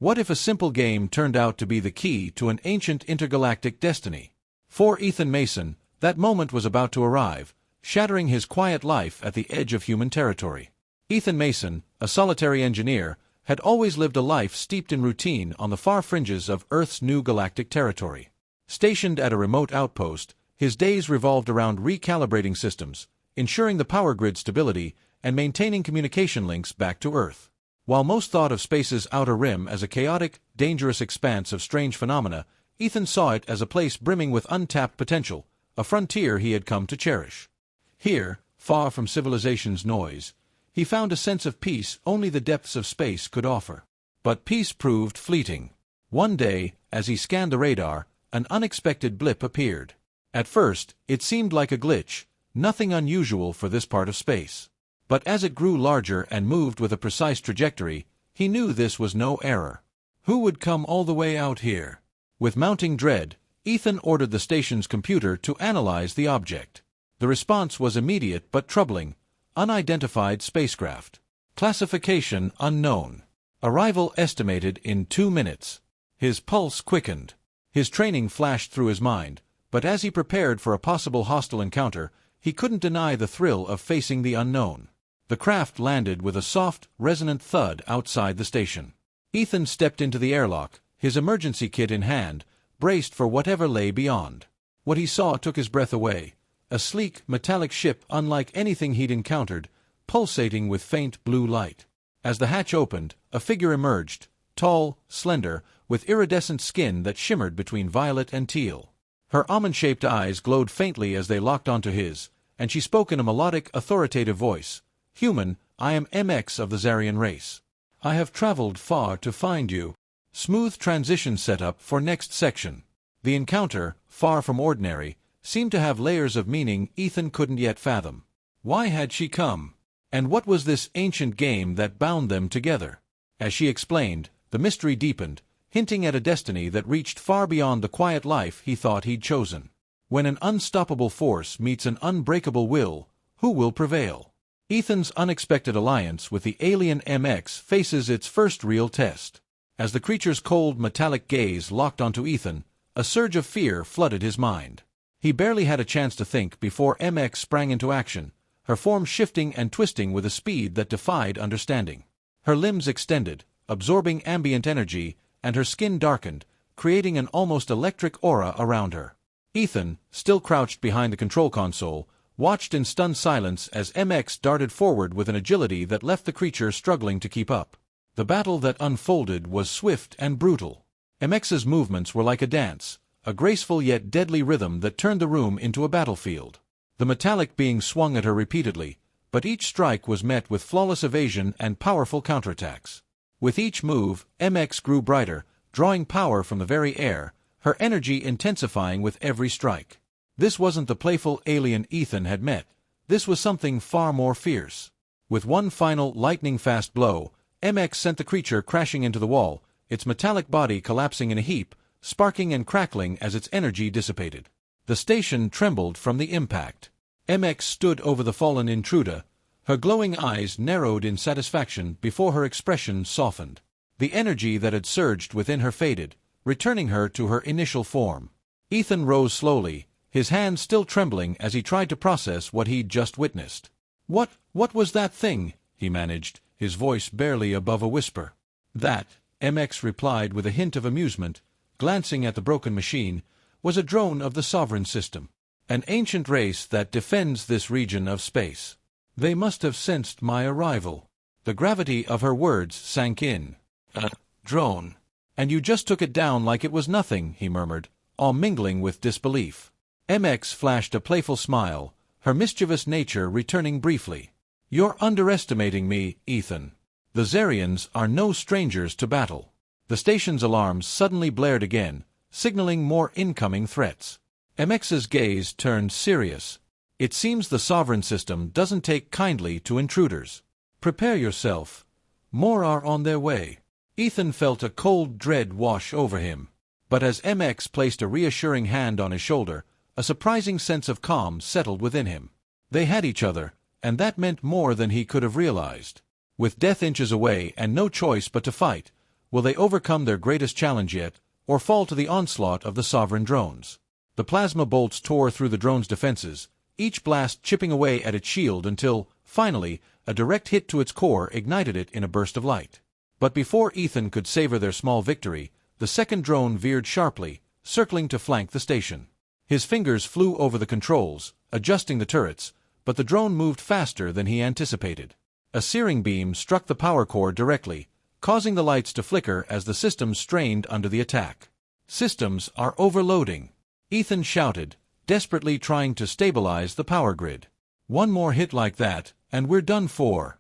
What if a simple game turned out to be the key to an ancient intergalactic destiny? For Ethan Mason, that moment was about to arrive, shattering his quiet life at the edge of human territory. Ethan Mason, a solitary engineer, had always lived a life steeped in routine on the far fringes of Earth's new galactic territory. Stationed at a remote outpost, his days revolved around recalibrating systems, ensuring the power grid stability, and maintaining communication links back to Earth. While most thought of space's outer rim as a chaotic, dangerous expanse of strange phenomena, Ethan saw it as a place brimming with untapped potential, a frontier he had come to cherish. Here, far from civilization's noise, he found a sense of peace only the depths of space could offer. But peace proved fleeting. One day, as he scanned the radar, an unexpected blip appeared. At first, it seemed like a glitch, nothing unusual for this part of space. But as it grew larger and moved with a precise trajectory, he knew this was no error. Who would come all the way out here? With mounting dread, Ethan ordered the station's computer to analyze the object. The response was immediate but troubling. Unidentified spacecraft. Classification unknown. Arrival estimated in 2 minutes. His pulse quickened. His training flashed through his mind, but as he prepared for a possible hostile encounter, he couldn't deny the thrill of facing the unknown. The craft landed with a soft, resonant thud outside the station. Ethan stepped into the airlock, his emergency kit in hand, braced for whatever lay beyond. What he saw took his breath away. A sleek, metallic ship unlike anything he'd encountered, pulsating with faint blue light. As the hatch opened, a figure emerged, tall, slender, with iridescent skin that shimmered between violet and teal. Her almond-shaped eyes glowed faintly as they locked onto his, and she spoke in a melodic, authoritative voice. "Human, I am MX of the Zarian race. I have traveled far to find you." Smooth transition setup for next section. The encounter, far from ordinary, seemed to have layers of meaning Ethan couldn't yet fathom. Why had she come? And what was this ancient game that bound them together? As she explained, the mystery deepened, hinting at a destiny that reached far beyond the quiet life he thought he'd chosen. When an unstoppable force meets an unbreakable will, who will prevail? Ethan's unexpected alliance with the alien MX faces its first real test. As the creature's cold, metallic gaze locked onto Ethan, a surge of fear flooded his mind. He barely had a chance to think before MX sprang into action, her form shifting and twisting with a speed that defied understanding. Her limbs extended, absorbing ambient energy, and her skin darkened, creating an almost electric aura around her. Ethan, still crouched behind the control console, watched in stunned silence as MX darted forward with an agility that left the creature struggling to keep up. The battle that unfolded was swift and brutal. MX's movements were like a dance, a graceful yet deadly rhythm that turned the room into a battlefield. The metallic being swung at her repeatedly, but each strike was met with flawless evasion and powerful counterattacks. With each move, MX grew brighter, drawing power from the very air, her energy intensifying with every strike. This wasn't the playful alien Ethan had met. This was something far more fierce. With one final lightning-fast blow, MX sent the creature crashing into the wall, its metallic body collapsing in a heap, sparking and crackling as its energy dissipated. The station trembled from the impact. MX stood over the fallen intruder, her glowing eyes narrowed in satisfaction before her expression softened. The energy that had surged within her faded, returning her to her initial form. Ethan rose slowly, his hands still trembling as he tried to process what he'd just witnessed. What was that thing?" he managed, his voice barely above a whisper. "That," MX replied with a hint of amusement, glancing at the broken machine, "was a drone of the Sovereign System. An ancient race that defends this region of space. They must have sensed my arrival." The gravity of her words sank in. "A drone. And you just took it down like it was nothing," he murmured, all mingling with disbelief. MX flashed a playful smile, her mischievous nature returning briefly. "You're underestimating me, Ethan. The Zarians are no strangers to battle." The station's alarms suddenly blared again, signaling more incoming threats. MX's gaze turned serious. "It seems the Sovereign System doesn't take kindly to intruders. Prepare yourself. More are on their way." Ethan felt a cold dread wash over him. But as MX placed a reassuring hand on his shoulder, a surprising sense of calm settled within him. They had each other, and that meant more than he could have realized. With death inches away and no choice but to fight, Will they overcome their greatest challenge yet, or fall to the onslaught of the sovereign drones? The plasma bolts tore through the drone's defenses, each blast chipping away at its shield until, finally, a direct hit to its core ignited it in a burst of light. But before Ethan could savor their small victory, the second drone veered sharply, circling to flank the station. His fingers flew over the controls, adjusting the turrets, but the drone moved faster than he anticipated. A searing beam struck the power core directly, causing the lights to flicker as the systems strained under the attack. "Systems are overloading," Ethan shouted, desperately trying to stabilize the power grid. "One more hit like that, and we're done for."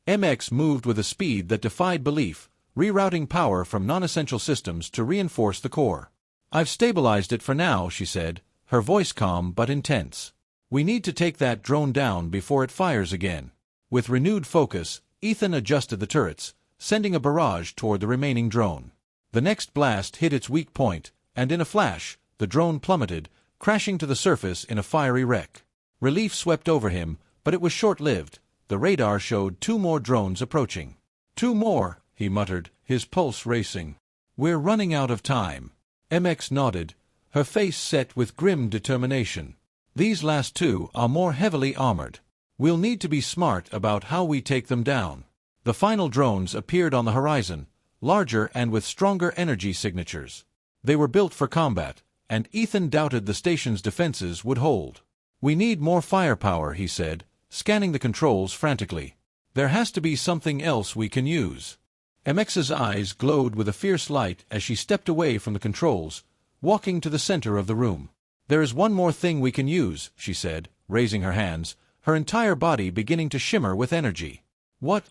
MX moved with a speed that defied belief, rerouting power from non-essential systems to reinforce the core. "I've stabilized it for now," she said, her voice calm but intense. "We need to take that drone down before it fires again." With renewed focus, Ethan adjusted the turrets, sending a barrage toward the remaining drone. The next blast hit its weak point, and in a flash, the drone plummeted, crashing to the surface in a fiery wreck. Relief swept over him, but it was short-lived. The radar showed 2 more drones approaching. "2 more," he muttered, his pulse racing. "We're running out of time." MX nodded, her face set with grim determination. "These last 2 are more heavily armored. We'll need to be smart about how we take them down." The final drones appeared on the horizon, larger and with stronger energy signatures. They were built for combat, and Ethan doubted the station's defenses would hold. "We need more firepower," he said, scanning the controls frantically. "There has to be something else we can use." MX's eyes glowed with a fierce light as she stepped away from the controls, walking to the center of the room. "There is one more thing we can use," she said, raising her hands, her entire body beginning to shimmer with energy. What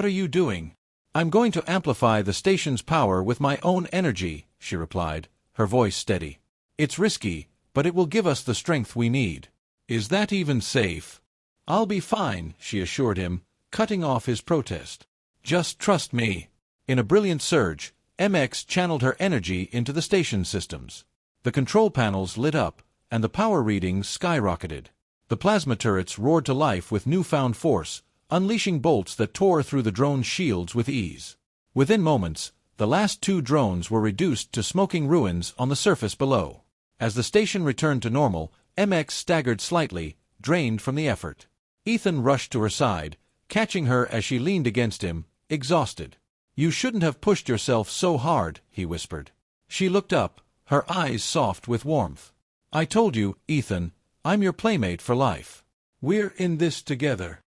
are you doing?" "I'm going to amplify the station's power with my own energy," she replied, her voice steady. "It's risky, but it will give us the strength we need." "Is that even safe?" "I'll be fine," she assured him, cutting off his protest. "Just trust me." In a brilliant surge, MX channeled her energy into the station systems. The control panels lit up, and the power readings skyrocketed. The plasma turrets roared to life with newfound force, unleashing bolts that tore through the drone's shields with ease. Within moments, the last 2 drones were reduced to smoking ruins on the surface below. As the station returned to normal, MX staggered slightly, drained from the effort. Ethan rushed to her side, catching her as she leaned against him, exhausted. "You shouldn't have pushed yourself so hard," he whispered. She looked up, her eyes soft with warmth. "I told you, Ethan, I'm your playmate for life. We're in this together."